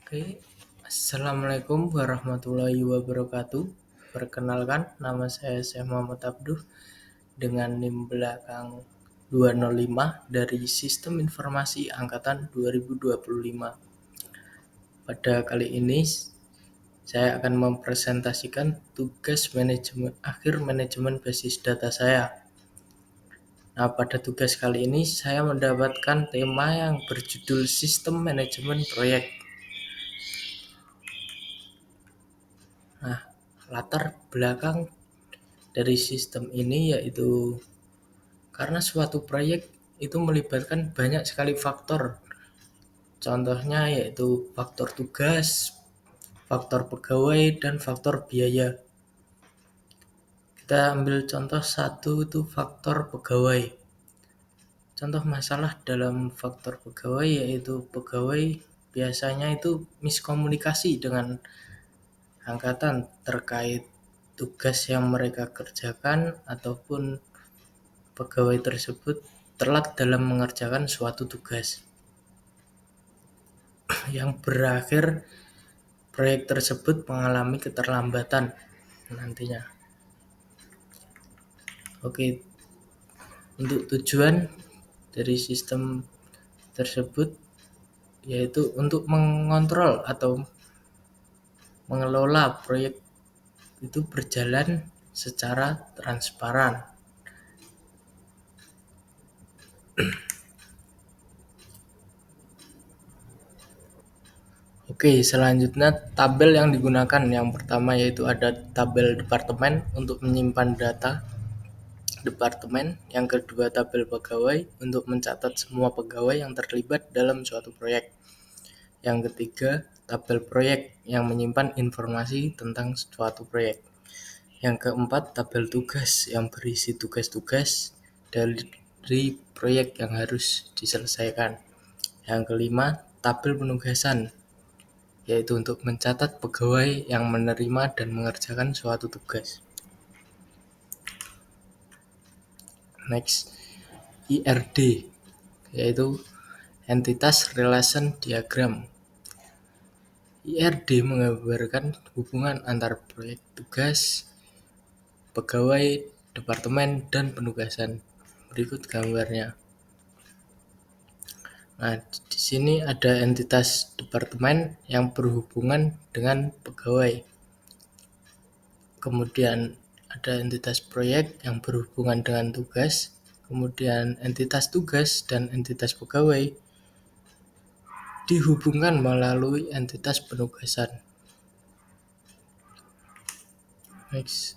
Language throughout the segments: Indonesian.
Oke, Assalamualaikum warahmatullahi wabarakatuh. Perkenalkan, nama saya Syekh Muhammad Abduh dengan NIM belakang 205 dari Sistem Informasi Angkatan 2025. Pada kali ini, saya akan mempresentasikan tugas akhir manajemen basis data saya. Nah, pada tugas kali ini saya mendapatkan tema yang berjudul Sistem Manajemen Proyek. Nah, latar belakang dari sistem ini yaitu karena suatu proyek itu melibatkan banyak sekali faktor. Contohnya yaitu faktor tugas, faktor pegawai, dan faktor biaya. Kita ambil contoh satu itu faktor pegawai. Contoh masalah dalam faktor pegawai yaitu pegawai biasanya itu miskomunikasi dengan angkatan terkait tugas yang mereka kerjakan ataupun pegawai tersebut telat dalam mengerjakan suatu tugas yang berakhir proyek tersebut mengalami keterlambatan nantinya. Oke, untuk tujuan dari sistem tersebut yaitu untuk mengontrol atau mengelola proyek itu berjalan secara transparan. Oke, selanjutnya tabel yang digunakan yang pertama yaitu ada tabel departemen untuk menyimpan data departemen, yang kedua tabel pegawai untuk mencatat semua pegawai yang terlibat dalam suatu proyek, yang ketiga tabel proyek yang menyimpan informasi tentang suatu proyek, yang keempat tabel tugas yang berisi tugas-tugas dari proyek yang harus diselesaikan, yang kelima tabel penugasan yaitu untuk mencatat pegawai yang menerima dan mengerjakan suatu tugas. Next, IRD yaitu Entitas Relation Diagram. IRD menggambarkan hubungan antar proyek tugas, pegawai, departemen, dan penugasan. Berikut gambarnya. Nah, di sini ada entitas departemen yang berhubungan dengan pegawai. Kemudian ada entitas proyek yang berhubungan dengan tugas. Kemudian entitas tugas dan entitas pegawai dihubungkan melalui entitas penugasan. Next,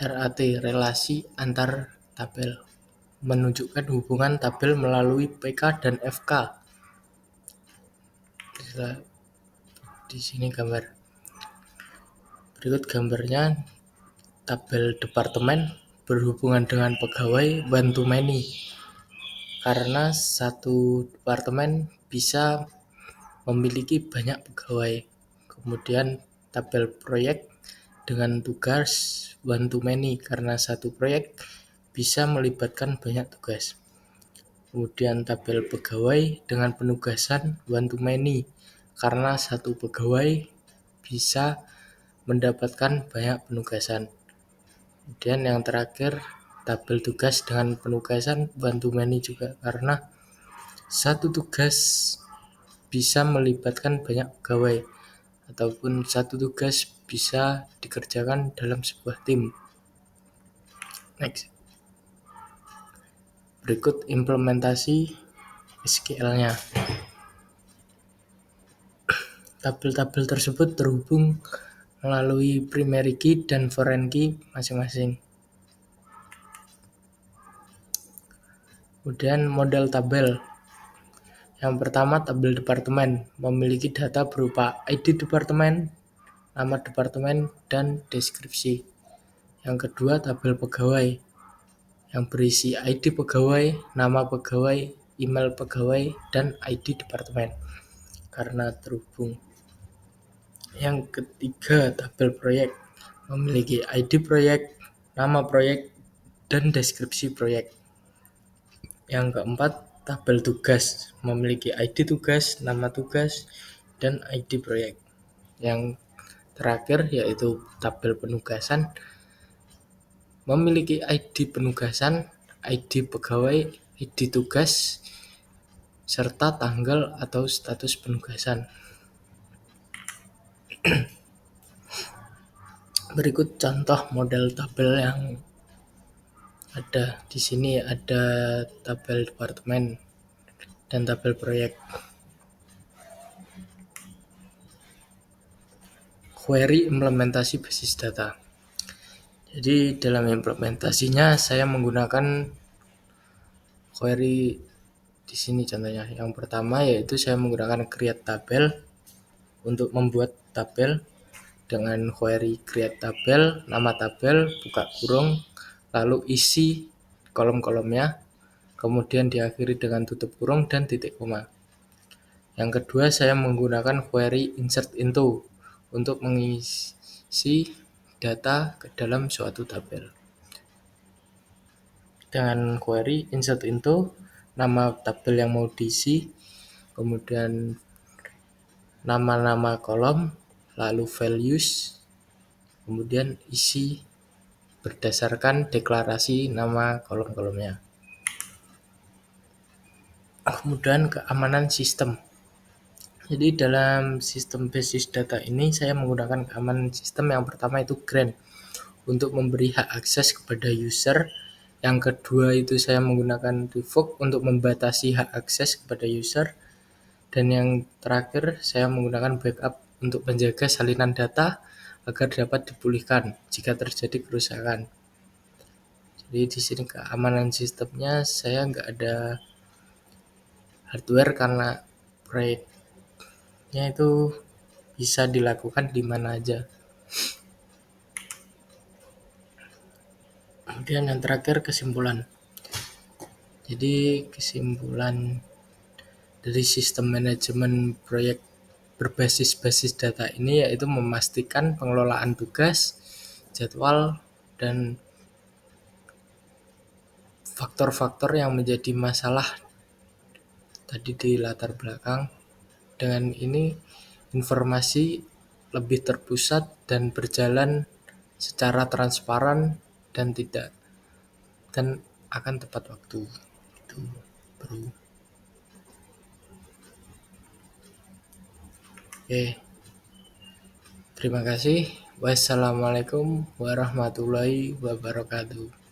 RAT, relasi antar tabel, menunjukkan hubungan tabel melalui PK dan FK. Di sini gambar. Berikut gambarnya tabel departemen berhubungan dengan pegawai one to many. Karena satu departemen bisa memiliki banyak pegawai. Kemudian tabel proyek dengan tugas one to many karena satu proyek bisa melibatkan banyak tugas. Kemudian tabel pegawai dengan penugasan one to many karena satu pegawai bisa mendapatkan banyak penugasan. Kemudian yang terakhir tabel tugas dengan penugasan one to many juga karena satu tugas bisa melibatkan banyak pegawai ataupun satu tugas bisa dikerjakan dalam sebuah tim. Next. Berikut implementasi SQL-nya. Tabel-tabel tersebut terhubung melalui primary key dan foreign key masing-masing. Kemudian model tabel. Yang pertama tabel departemen memiliki data berupa ID departemen, nama departemen, dan deskripsi. Yang kedua tabel pegawai yang berisi ID pegawai, nama pegawai, email pegawai, dan ID departemen karena terhubung. Yang ketiga tabel proyek memiliki ID proyek, nama proyek, dan deskripsi proyek. Yang keempat tabel tugas memiliki ID tugas, nama tugas, dan ID proyek. Yang terakhir yaitu tabel penugasan memiliki ID penugasan, ID pegawai, ID tugas, serta tanggal atau status penugasan. Berikut contoh model tabel yang ada. Di sini ada tabel departemen dan tabel proyek. Query implementasi basis data. Jadi dalam implementasinya saya menggunakan query di sini contohnya. Yang pertama yaitu saya menggunakan create tabel untuk membuat tabel dengan query create tabel, nama tabel, buka kurung, lalu isi kolom-kolomnya, kemudian diakhiri dengan tutup kurung dan titik koma. Yang kedua, saya menggunakan query insert into untuk mengisi data ke dalam suatu tabel. Dengan query insert into, nama tabel yang mau diisi, kemudian nama-nama kolom, lalu values, kemudian isi berdasarkan deklarasi nama kolom-kolomnya. Kemudian keamanan sistem. Jadi dalam sistem basis data ini saya menggunakan keamanan sistem yang pertama itu grant untuk memberi hak akses kepada user. Yang kedua itu saya menggunakan revoke untuk membatasi hak akses kepada user. Dan yang terakhir saya menggunakan backup untuk menjaga salinan data agar dapat dipulihkan jika terjadi kerusakan. Jadi di sini keamanan sistemnya saya nggak ada hardware karena proyeknya itu bisa dilakukan di mana aja. Kemudian yang terakhir kesimpulan. Jadi kesimpulan dari sistem manajemen proyek berbasis data ini yaitu memastikan pengelolaan tugas, jadwal, dan faktor-faktor yang menjadi masalah tadi di latar belakang. Dengan ini informasi lebih terpusat dan berjalan secara transparan dan akan tepat waktu. Itu bro. Oke. Terima kasih. Wassalamualaikum warahmatullahi wabarakatuh.